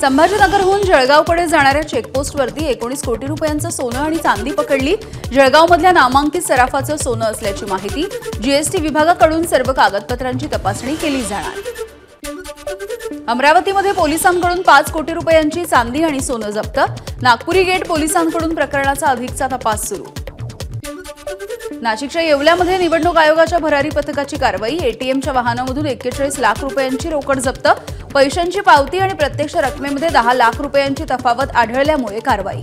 संभाजीनगरहून जळगावकडे जाणाऱ्या चेकपोस्टवरती 19 कोटी रुपयांचं सोनं आणि चांदी पकडली। जळगावमधल्या नामांकित सराफाचं सोनं असल्याची माहिती। जीएसटी विभागाकडून सर्व कागदपत्रांची तपासणी केली जाणार। अमरावतीमध्ये पोलिसांकडून 5 कोटी रुपयांची चांदी आणि सोनं जप्त। नागपुरी गेट पोलिसांकडून प्रकरणाचा अधिकचा तपास सुरू। नाशिकच्या येवल्यामध्ये निवडणूक आयोगाच्या भरारी पथकाची कारवाई। एटीएमच्या वाहनामधून 41 लाख रुपयांची रोकड जप्त। पैशांची पावती आणि प्रत्यक्ष रकमेमध्ये 10 लाख रुपयांची तफावत आढळल्यामुळे कारवाई।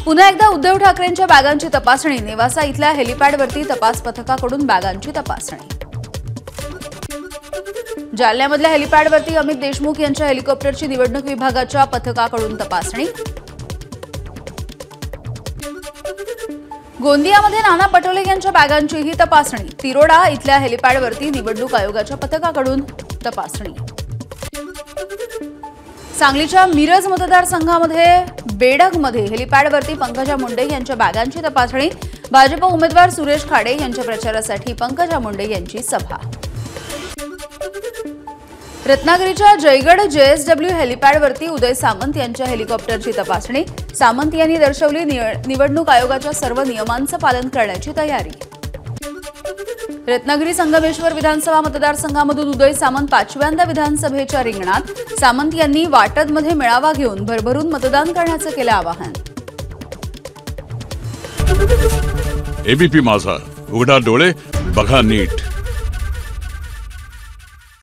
पुन्हा एकदा उद्धव ठाकरेंच्या बॅगांची तपासणी। नेवासा इथल्या हेलिपॅडवरती तपास पथकाकडून बॅगांची तपासणी। जालन्यामधल्या हेलिपॅडवरती अमित देशमुख यांच्या हेलिकॉप्टरची निवडणूक विभागाच्या पथकाकडून तपासणी। गोंदियामध्ये नाना पटोले यांच्या बॅगांचीही तपासणी। तिरोडा इथल्या हेलिपॅडवरती निवडणूक आयोगाच्या पथकाकडून तपासणी। सांगलीच्या मिरज मतदारसंघामध्ये बेडगमध्ये हेलिपॅडवरती पंकजा मुंडे यांच्या बॅगांची तपासणी। भाजप उमेदवार सुरेश खाडे यांच्या प्रचारासाठी पंकजा मुंडे यांची सभा। रत्नागिरीच्या जयगड जेएसडब्ल्यू हेलिपॅडवरती उदय सामंत यांच्या हेलिकॉप्टरची तपासणी। सामंत यांनी दर्शवली निवडणूक आयोगाच्या सर्व नियमांचं पालन करण्याची तयारी। रत्नागिरी संगमेश्वर विधानसभा मतदारसंघामधून उदय सामंत 5व्यांदा विधानसभेच्या रिंगणात। सामंत यांनी वाटदमध्ये मेळावा घेऊन भरभरून मतदान करण्याचं केलं आवाहन। एबीपी माझा, उघडा डोळे बघा नीट।